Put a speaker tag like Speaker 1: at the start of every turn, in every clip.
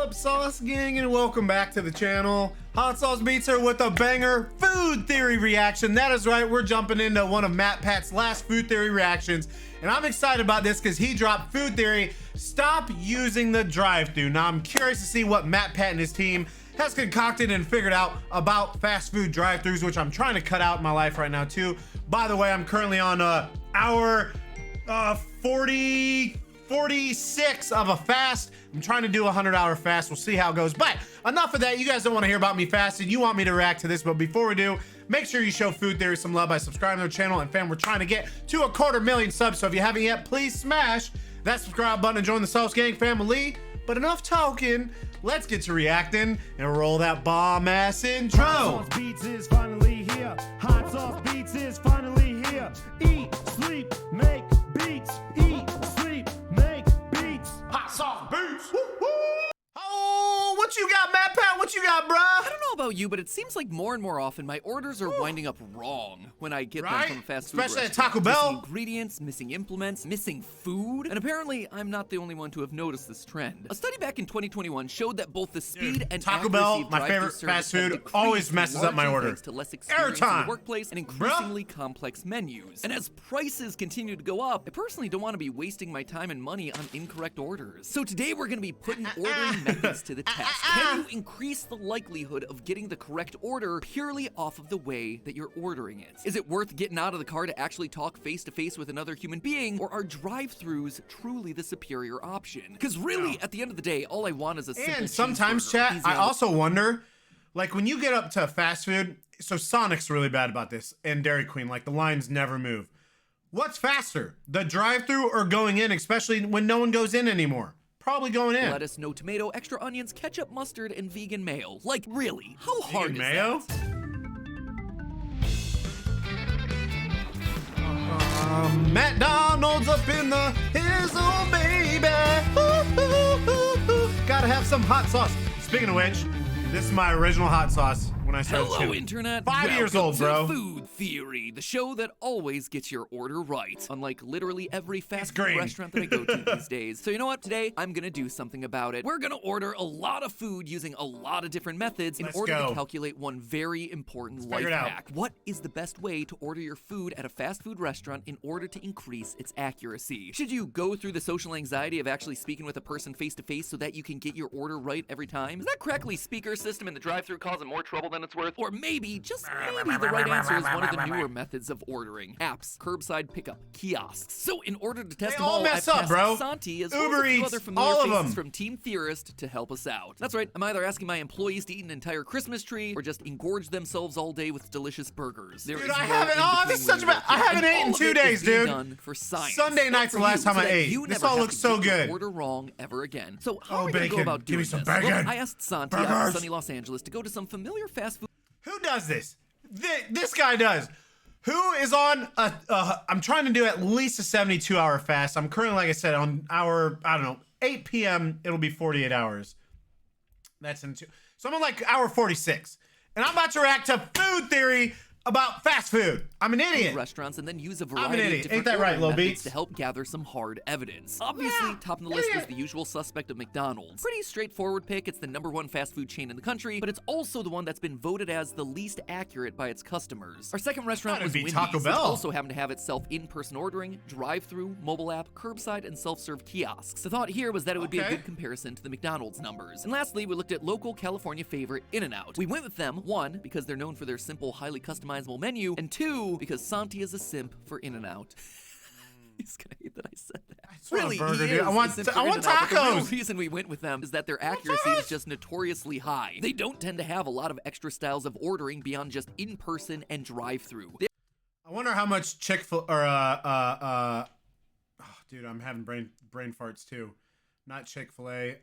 Speaker 1: up, Sauce Gang, and welcome back to the channel. Hot Sauce Beats here with a banger food theory reaction. That is right, we're jumping into one of MatPat's last food theory reactions, and I'm excited about this because he dropped food theory, stop using the drive-thru. Now I'm curious to see what MatPat and his team has concocted and figured out about fast food drive-thrus, which I'm trying to cut out in my life right now too. By the way, I'm currently on hour 46 of a fast. I'm trying to do a 100-hour fast. We'll see how it goes. But enough of that. You guys don't want to hear about me fasting. You want me to react to this. But before we do, make sure you show Food Theory some love by subscribing to the channel. And fam, we're trying to get to 250,000 subs. So if you haven't yet, please smash that subscribe button and join the Sauce Gang family. But enough talking. Let's get to reacting and roll that bomb ass intro.
Speaker 2: Hot Sauce Beats is finally here. Hot Sauce Beats is finally here. Eat, sleep, make beats. Eat, sleep, make beats.
Speaker 1: Hot Sauce Beats. Woo, woo. Oh, what you got, MatPat? What you got, bruh?
Speaker 3: I don't know about you, but it seems like more and more often my orders are winding up wrong when I get them from a fast food
Speaker 1: Especially at
Speaker 3: restaurant.
Speaker 1: Taco Bell.
Speaker 3: Missing ingredients, missing implements, missing food. And apparently, I'm not the only one to have noticed this trend. A study back in 2021 showed that both the speed and
Speaker 1: Taco
Speaker 3: accuracy
Speaker 1: Bell,
Speaker 3: of
Speaker 1: my
Speaker 3: drive-thru
Speaker 1: favorite
Speaker 3: service
Speaker 1: fast
Speaker 3: have
Speaker 1: food,
Speaker 3: decreased
Speaker 1: always messes up my
Speaker 3: largely
Speaker 1: order.
Speaker 3: thanks to less experience in
Speaker 1: Airtime.
Speaker 3: the workplace and increasingly complex menus. And as prices continue to go up, I personally don't want to be wasting my time and money on incorrect orders. So today we're going to be putting ordering methods to the test. Can you increase the likelihood of getting the correct order purely off of the way that you're ordering it? Is it worth getting out of the car to actually talk face to face with another human being, or are drive-thrus truly the superior option? Because really, at the end of the day, all I want is a simple
Speaker 1: And sometimes,
Speaker 3: cheeseburger,
Speaker 1: chat,
Speaker 3: easy
Speaker 1: I
Speaker 3: on the-
Speaker 1: also wonder, like when you get up to fast food, so Sonic's really bad about this, and Dairy Queen, like the lines never move. What's faster, the drive-thru or going in, especially when no one goes in anymore? Probably going in.
Speaker 3: Lettuce, no tomato, extra onions, ketchup, mustard, and vegan mayo. Like, really? How hard is
Speaker 1: mayo?
Speaker 3: that?
Speaker 1: McDonald's up in the hills, oh baby. Ooh, ooh, ooh, ooh. Gotta have some hot sauce. Speaking of which, this is my original hot sauce when I started
Speaker 3: Hello,
Speaker 1: chewing.
Speaker 3: Internet.
Speaker 1: 5 years
Speaker 3: Welcome
Speaker 1: old,
Speaker 3: to
Speaker 1: bro.
Speaker 3: Food Theory, the show that always gets your order right, unlike literally every fast food
Speaker 1: green.
Speaker 3: restaurant that I go to these days. So you know what? Today, I'm gonna do something about it. We're gonna order a lot of food using a lot of different methods in
Speaker 1: Let's
Speaker 3: order
Speaker 1: go.
Speaker 3: to calculate one very important life
Speaker 1: figure it out.
Speaker 3: hack. What is the best way to order your food at a fast food restaurant in order to increase its accuracy? Should you go through the social anxiety of actually speaking with a person face to face so that you can get your order right every time? Is that crackly speaker system in the drive-thru causing more trouble than it's worth? Or maybe, just maybe, the right answer is one of the newer methods of ordering. Apps, curbside pickup, kiosks. So in order to test
Speaker 1: They
Speaker 3: them
Speaker 1: all
Speaker 3: all,
Speaker 1: mess
Speaker 3: I've
Speaker 1: up,
Speaker 3: asked
Speaker 1: bro.
Speaker 3: Santi as well
Speaker 1: Uber
Speaker 3: as a few
Speaker 1: Eats,
Speaker 3: other familiar
Speaker 1: all of
Speaker 3: faces
Speaker 1: them.
Speaker 3: from Team Theorist to help us out. That's right, I'm either asking my employees to eat an entire Christmas tree or just engorge themselves all day with delicious burgers. There
Speaker 1: Dude,
Speaker 3: is
Speaker 1: I
Speaker 3: no
Speaker 1: haven't- oh, this is
Speaker 3: in-between
Speaker 1: such a bad- I
Speaker 3: way to
Speaker 1: haven't
Speaker 3: work
Speaker 1: eaten
Speaker 3: here. And
Speaker 1: two
Speaker 3: all of it
Speaker 1: days,
Speaker 3: is being
Speaker 1: dude.
Speaker 3: done for science.
Speaker 1: Sunday night's the
Speaker 3: For
Speaker 1: last
Speaker 3: you,
Speaker 1: time
Speaker 3: so
Speaker 1: I
Speaker 3: that
Speaker 1: ate.
Speaker 3: you
Speaker 1: This
Speaker 3: never
Speaker 1: all
Speaker 3: have
Speaker 1: looks
Speaker 3: to
Speaker 1: so
Speaker 3: get your
Speaker 1: good.
Speaker 3: order wrong ever again. So how
Speaker 1: Oh,
Speaker 3: are we gonna go
Speaker 1: bacon.
Speaker 3: about
Speaker 1: Give me
Speaker 3: doing
Speaker 1: some
Speaker 3: this? Well,
Speaker 1: bacon.
Speaker 3: I asked Santi out in
Speaker 1: Burgers.
Speaker 3: sunny Los Angeles to go to some familiar fast food.
Speaker 1: Who does this? This guy does. Who is on I'm trying to do at least a 72-hour fast. I'm currently, like I said, on hour, I don't know, 8 p.m. It'll be 48 hours. That's in two. So I'm on like hour 46. And I'm about to react to food theory about fast food. I'm an idiot.
Speaker 3: Restaurants and then use a
Speaker 1: an
Speaker 3: variety
Speaker 1: idiot.
Speaker 3: of different
Speaker 1: Ain't that right,
Speaker 3: ordering
Speaker 1: Lil
Speaker 3: methods
Speaker 1: Beats?
Speaker 3: to help gather some hard evidence. Obviously,
Speaker 1: Yeah,
Speaker 3: top of the list was
Speaker 1: idiot.
Speaker 3: the usual suspect of McDonald's. Pretty straightforward pick. It's the #1 fast food chain in the country, but it's also the one that's been voted as the least accurate by its customers. Our second restaurant
Speaker 1: Gotta
Speaker 3: was
Speaker 1: be
Speaker 3: Wendy's,
Speaker 1: Taco
Speaker 3: which
Speaker 1: Bell.
Speaker 3: also happened to have itself in-person ordering, drive-thru, mobile app, curbside, and self-serve kiosks. The thought here was that it would be a
Speaker 1: Okay.
Speaker 3: good comparison to the McDonald's numbers. And lastly, we looked at local California favorite In-N-Out. We went with them, one, because they're known for their simple, highly customizable menu, and two, because Santi is a simp for In-N-Out. He's gonna hate that I said that.
Speaker 1: just want a
Speaker 3: Really,
Speaker 1: burger,
Speaker 3: he
Speaker 1: dude.
Speaker 3: is
Speaker 1: I want-
Speaker 3: a simp for
Speaker 1: I want
Speaker 3: In-N-Out, but the real
Speaker 1: tacos.
Speaker 3: reason we went with them is that their accuracy is just notoriously high. They don't tend to have a lot of extra styles of ordering beyond just in-person and drive-thru.
Speaker 1: I wonder how much Chick-fil or oh, dude, I'm having brain farts too. Not Chick-fil-A.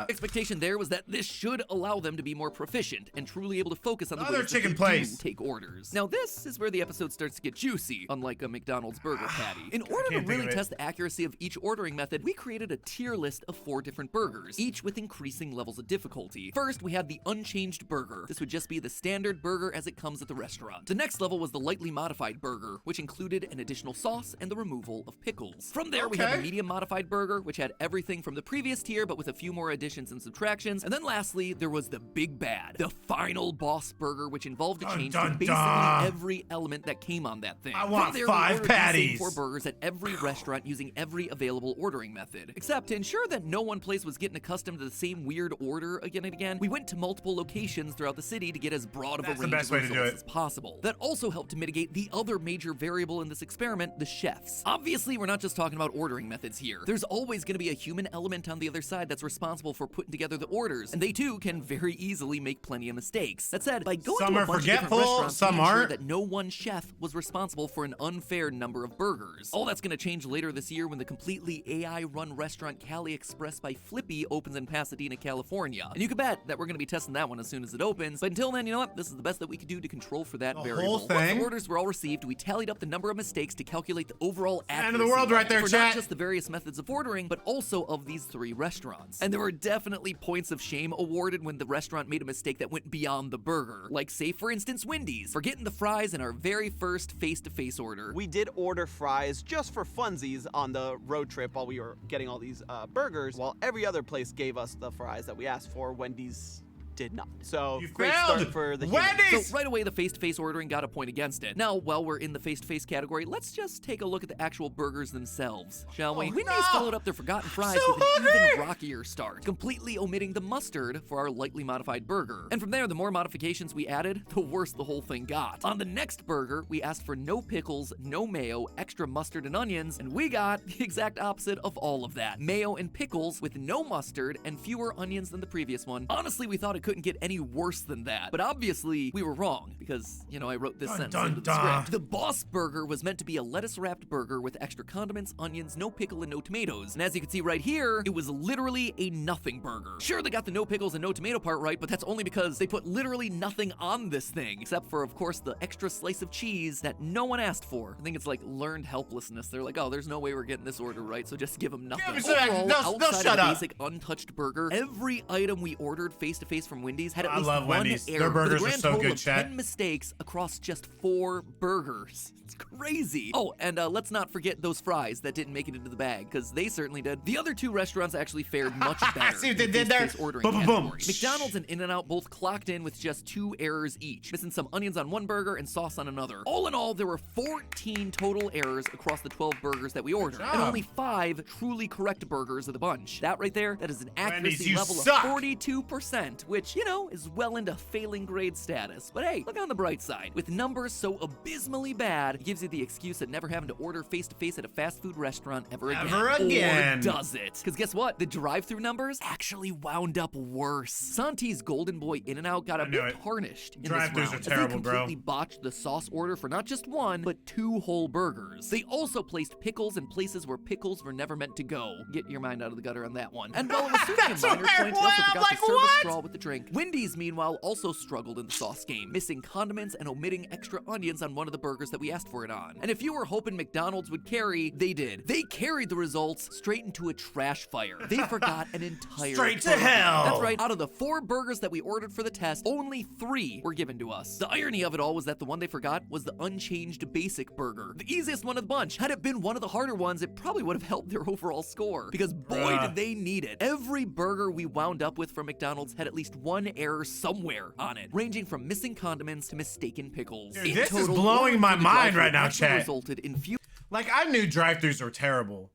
Speaker 3: Expectation there was that this should allow them to be more proficient and truly able to focus on the
Speaker 1: Other
Speaker 3: ways that
Speaker 1: chicken
Speaker 3: they
Speaker 1: place.
Speaker 3: do take orders. Now this is where the episode starts to get juicy, unlike a McDonald's burger patty. In order to
Speaker 1: can't think
Speaker 3: really
Speaker 1: of it.
Speaker 3: test the accuracy of each ordering method, we created a tier list of 4 different burgers, each with increasing levels of difficulty. First, we had the unchanged burger. This would just be the standard burger as it comes at the restaurant. The next level was the lightly modified burger, which included an additional sauce and the removal of pickles. From there, we had
Speaker 1: Okay.
Speaker 3: the medium modified burger, which had everything from the the previous tier, but with a few more additions and subtractions. And then lastly, there was the big bad, the final boss burger, which involved a change to basically every element that came on that thing.
Speaker 1: I want 5 patties.
Speaker 3: 4 burgers at every restaurant using every available ordering method. Except to ensure that no one place was getting accustomed to the same weird order again and again, we went to multiple locations throughout the city to get as broad of a range of results as possible. That also helped to mitigate the other major variable in this experiment, the chefs. Obviously, we're not just talking about ordering methods here. There's always going to be a human element on the other side that's responsible for putting together the orders, and they too can very easily make plenty of mistakes. That said, by going to a bunch of different restaurants, we ensured that no one chef was responsible for an unfair number of burgers. All that's going to change later this year when the completely AI-run restaurant Cali Express by Flippy opens in Pasadena, California. And you can bet that we're going to be testing that one as soon as it opens. But until then, you know what? This is the best that we could do to control for that variable. Once the orders were all received, we tallied up the number of mistakes to calculate the overall accuracy
Speaker 1: end of the world right there,
Speaker 3: for
Speaker 1: chat.
Speaker 3: not just the various methods of ordering, but also of these 3 restaurants. And there were definitely points of shame awarded when the restaurant made a mistake that went beyond the burger. Like, say, for instance, Wendy's, forgetting the fries in our very first face-to-face order.
Speaker 4: We did order fries just for funsies on the road trip while we were getting all these burgers, while every other place gave us the fries that we asked for. Wendy's did not. So great start for the
Speaker 3: Wendy's! So right away, the face-to-face ordering got a point against it. Now, while we're in the face-to-face category, let's just take a look at the actual burgers themselves, shall we? Wendy's followed up their forgotten fries with an even rockier start, completely omitting the mustard for our lightly modified burger. And from there, the more modifications we added, the worse the whole thing got. On the next burger, we asked for no pickles, no mayo, extra mustard and onions, and we got the exact opposite of all of that. Mayo and pickles with no mustard and fewer onions than the previous one. Honestly, we thought it couldn't get any worse than that. But obviously, we were wrong because, you know, I wrote this sentence into the script. The boss burger was meant to be a lettuce-wrapped burger with extra condiments, onions, no pickle, and no tomatoes. And as you can see right here, it was literally a nothing burger. Sure, they got the no pickles and no tomato part right, but that's only because they put literally nothing on this thing, except for, of course, the extra slice of cheese that no one asked for. I think it's like learned helplessness. They're like, oh, there's no way we're getting this order right, so just give them nothing. Overall, outside of the basic untouched burger, every item we ordered face-to-face from Wendy's had at least one error.
Speaker 1: Their burgers
Speaker 3: are
Speaker 1: so good,
Speaker 3: of 10 mistakes across just 4 burgers. It's crazy. Oh, and let's not forget those fries that didn't make it into the bag, because they certainly did. The other 2 restaurants actually fared much better.
Speaker 1: See what they did there?
Speaker 3: Boom. McDonald's and In-N-Out both clocked in with just 2 errors each, missing some onions on one burger and sauce on another. All in all, there were 14 total errors across the 12 burgers that we ordered, and only 5 truly correct burgers of the bunch. That right there, that is an accuracy level of 42%, which, you know, is well into failing grade status. But hey, look on the bright side. With numbers so abysmally bad, it gives you the excuse of never having to order face-to-face at a fast food restaurant ever again. Or does it? Because guess what? The drive-thru numbers actually wound up worse. Santi's Golden Boy In-N-Out got a bit tarnished in this round.
Speaker 1: Drive-thrus are terrible,
Speaker 3: they completely botched the sauce order for not just 1, but 2 whole burgers. They also placed pickles in places where pickles were never meant to go. Get your mind out of the gutter on that one. And while it was certainly a minor point, they also forgot to serve a straw with the drink. Wendy's, meanwhile, also struggled in the sauce game, missing condiments and omitting extra onions on one of the burgers that we asked for it on. And if you were hoping McDonald's would carry, they did. They carried the results straight into a trash fire. They forgot an entire
Speaker 1: Straight to hell!
Speaker 3: That's right, out of the 4 burgers that we ordered for the test, only 3 were given to us. The irony of it all was that the one they forgot was the unchanged basic burger. The easiest one of the bunch. Had it been one of the harder ones, it probably would have helped their overall score. Because boy, did they need it. Every burger we wound up with from McDonald's had at least 1 error somewhere on it, ranging from missing condiments to mistaken pickles.
Speaker 1: Dude, this is blowing my mind right now, chat. Resulted in few. Like, I knew drive-thrus were terrible.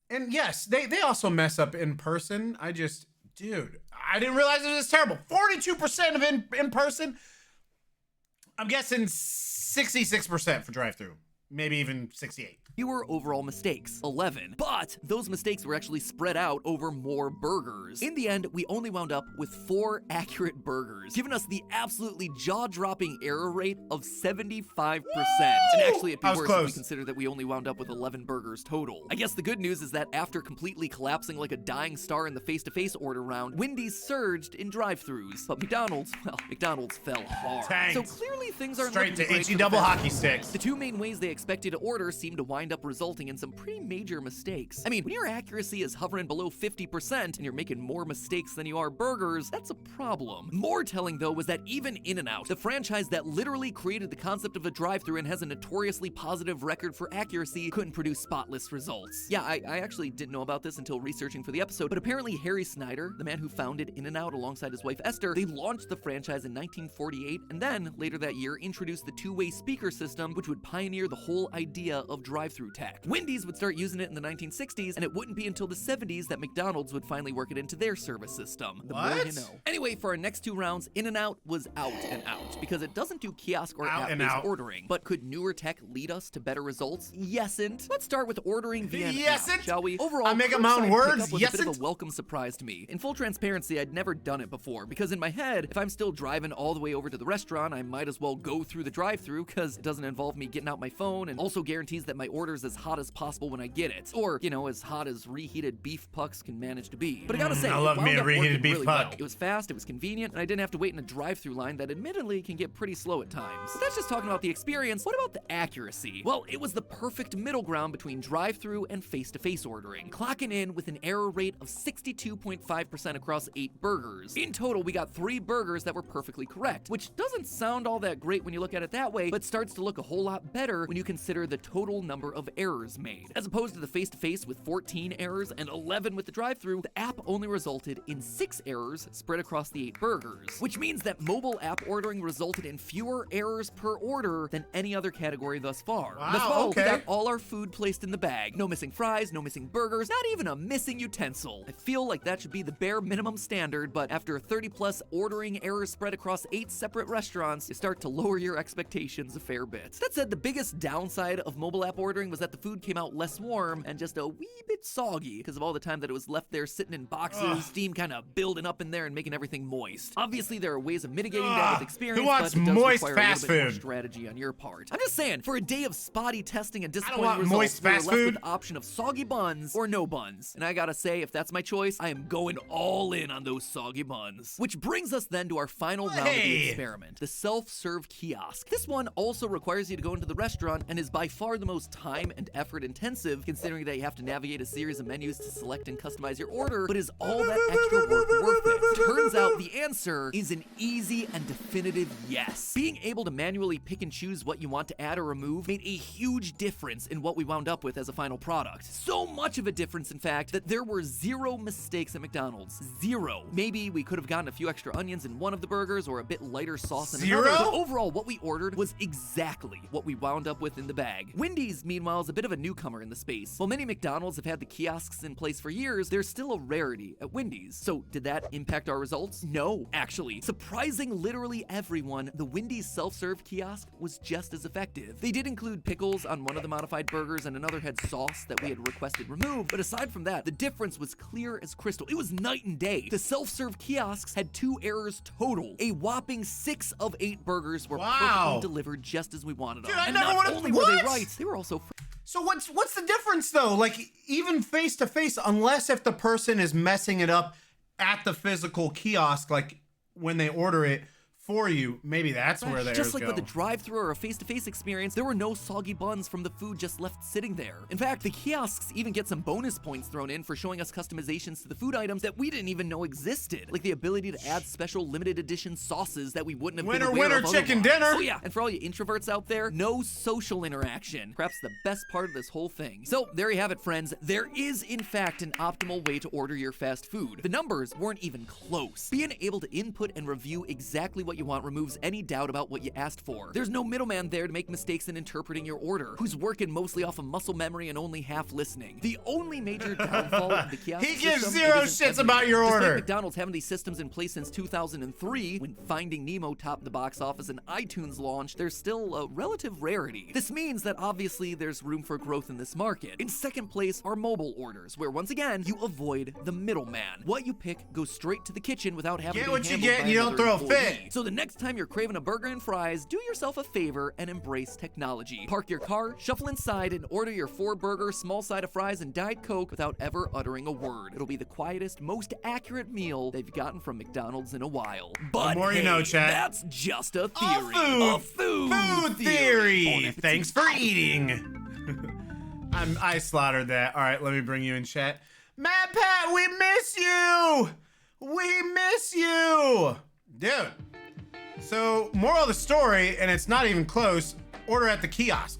Speaker 1: And yes, they also mess up in person. Dude, I didn't realize it was terrible. 42% of in person. I'm guessing 66% for drive-thru. Maybe even 68.
Speaker 3: Fewer overall mistakes, 11. But those mistakes were actually spread out over more burgers. In the end, we only wound up with 4 accurate burgers, giving us the absolutely jaw-dropping error rate of 75%. And actually, it'd be worse if we consider that we only wound up with 11 burgers total. I guess the good news is that after completely collapsing like a dying star in the face-to-face order round, Wendy's surged in drive-thrus. But McDonald's, well, McDonald's fell hard.
Speaker 1: Tanked.
Speaker 3: So clearly things aren't
Speaker 1: straight to itchy double hockey sticks.
Speaker 3: The 2 main ways they expect you to order seem to wind up resulting in some pretty major mistakes. I mean, when your accuracy is hovering below 50% and you're making more mistakes than you are burgers, that's a problem. More telling though was that even In-N-Out, the franchise that literally created the concept of a drive-thru and has a notoriously positive record for accuracy, couldn't produce spotless results. Yeah, I actually didn't know about this until researching for the episode, but apparently Harry Snyder, the man who founded In-N-Out alongside his wife Esther, they launched the franchise in 1948 and then, later that year, introduced the two-way speaker system, which would pioneer the whole idea of drive-thru tech. Wendy's would start using it in the 1960s, and it wouldn't be until the 70s that McDonald's would finally work it into their service system. The more you know. Anyway, for our next 2 rounds, In-N-Out was out and out, because it doesn't do kiosk or app-based ordering. But could newer tech lead us to better results? Yesn't. Let's start with ordering via an app, shall we? Overall,
Speaker 1: I make up my own words.
Speaker 3: Was a bit of a welcome surprise to me. In full transparency, I'd never done it before, because in my head, if I'm still driving all the way over to the restaurant, I might as well go through the drive-thru, because it doesn't involve me getting out my phone, and also guarantees that my order's as hot as possible when I get it. Or, you know, as hot as reheated beef pucks can manage to be. But I gotta say,
Speaker 1: I love me a reheated beef puck.
Speaker 3: Well. It was fast, it was convenient, and I didn't have to wait in a drive-thru line that admittedly can get pretty slow at times. But that's just talking about the experience. What about the accuracy? Well, it was the perfect middle ground between drive-thru and face-to-face ordering, clocking in with an error rate of 62.5% across 8 burgers. In total, we got 3 burgers that were perfectly correct, which doesn't sound all that great when you look at it that way, but starts to look a whole lot better when you consider the total number of errors made. As opposed to the face-to-face with 14 errors and 11 with the drive-thru, the app only resulted in 6 errors spread across the 8 burgers, which means that mobile app ordering resulted in fewer errors per order than any other category thus far.
Speaker 1: Wow,
Speaker 3: we got all our food placed in the bag. No missing fries, no missing burgers, not even a missing utensil. I feel like that should be the bare minimum standard, but after 30+ ordering errors spread across 8 separate restaurants, you start to lower your expectations a fair bit. That said, the biggest downside of mobile app ordering was that the food came out less warm and just a wee bit soggy because of all the time that it was left there sitting in boxes, steam kind of building up in there and making everything moist. Obviously, there are ways of mitigating that with experience,
Speaker 1: who wants
Speaker 3: but it does
Speaker 1: moist
Speaker 3: require
Speaker 1: fast
Speaker 3: a little bit more
Speaker 1: food?
Speaker 3: strategy on your part. I'm just saying, for a day of spotty testing and
Speaker 1: I don't
Speaker 3: disappointing
Speaker 1: want
Speaker 3: results,
Speaker 1: moist
Speaker 3: we were
Speaker 1: fast
Speaker 3: left
Speaker 1: food.
Speaker 3: with the option of soggy buns or no buns. And I gotta say, if that's my choice, I am going all in on those soggy buns. Which brings us then to our final round of the experiment, the self-serve kiosk. This one also requires you to go into the restaurant and is by far the most time and effort intensive, considering that you have to navigate a series of menus to select and customize your order, but is all that extra work worth it? Turns out the answer is an easy and definitive yes. Being able to manually pick and choose what you want to add or remove made a huge difference in what we wound up with as a final product. So much of a difference, in fact, that there were 0 mistakes at McDonald's. 0. Maybe we could have gotten a few extra onions in one of the burgers or a bit lighter sauce in another, but overall what we ordered was exactly what we wound up with in the bag. Wendy's, meanwhile, is a bit of a newcomer in the space. While many McDonald's have had the kiosks in place for years, there's still a rarity at Wendy's. So did that impact our results? No, actually. Surprising literally everyone, the Wendy's self-serve kiosk was just as effective. They did include pickles on one of the modified burgers and another had sauce that we had requested removed, but aside from that, the difference was clear as crystal. It was night and day. The self-serve kiosks had 2 errors total. A whopping 6 of 8 burgers were perfectly delivered just as we wanted them.
Speaker 1: Dude,
Speaker 3: and not only were they right, they were also
Speaker 1: So what's the difference though? Like even face to face, unless if the person is messing it up at the physical kiosk, like when they order it for you, maybe that's where they
Speaker 3: just like with a drive-thru or a face-to-face experience, there were no soggy buns from the food just left sitting there. In fact, the kiosks even get some bonus points thrown in for showing us customizations to the food items that we didn't even know existed, like the ability to add special limited edition sauces that we wouldn't have been aware of otherwise.
Speaker 1: Chicken dinner.
Speaker 3: Oh yeah, and for all you introverts out there, no social interaction. Perhaps the best part of this whole thing. So there you have it, friends. There is in fact an optimal way to order your fast food. The numbers weren't even close. Being able to input and review exactly what you want removes any doubt about what you asked for. There's no middleman there to make mistakes in interpreting your order, who's working mostly off of muscle memory and only half listening. The only major downfall of the kiosk
Speaker 1: he gives
Speaker 3: system
Speaker 1: 0 shits about your order.
Speaker 3: Despite McDonald's having these systems in place since 2003, when Finding Nemo topped the box office and iTunes launched, there's still a relative rarity. This means that obviously there's room for growth in this market. In second place are mobile orders, where once again, you avoid the middleman. What you pick goes straight to the kitchen without having to be handled by
Speaker 1: you don't
Speaker 3: another
Speaker 1: throw a
Speaker 3: employee.
Speaker 1: fit.
Speaker 3: So the next time you're craving a burger and fries, do yourself a favor and embrace technology. Park your car, shuffle inside, and order your 4-burger, small side of fries, and Diet Coke without ever uttering a word. It'll be the quietest, most accurate meal they've gotten from McDonald's in a while. But
Speaker 1: the more
Speaker 3: hey,
Speaker 1: you know, chat.
Speaker 3: That's just a theory.
Speaker 1: A
Speaker 3: food
Speaker 1: theory. Thanks for eating. I slaughtered that. All right, let me bring you in, chat. Matt Pat, we miss you. We miss you. Dude. So, moral of the story, and it's not even close, order at the kiosk.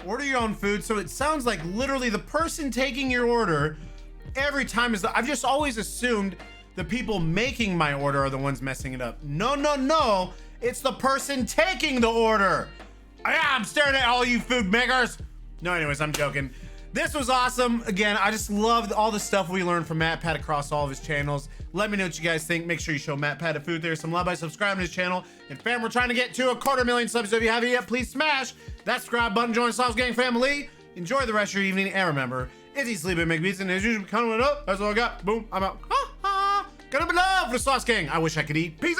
Speaker 1: Order your own food. So it sounds like literally the person taking your order every time is I've just always assumed the people making my order are the ones messing it up. No, no, no. It's the person taking the order. I'm staring at all you food makers. No, anyways, I'm joking. This was awesome. Again, I just loved all the stuff we learned from Matt Pat across all of his channels. Let me know what you guys think. Make sure you show Matt Pat a Food Theory some love by subscribing to his channel. And fam, we're trying to get to 250,000 subs. So if you haven't yet, please smash that subscribe button. Join the Sauce Gang family. Enjoy the rest of your evening. And remember, is he sleeping, make beats, and as usual, coming up. That's all I got. Boom, I'm out. Ha ha. Gonna be love for the Sauce Gang. I wish I could eat. Peace.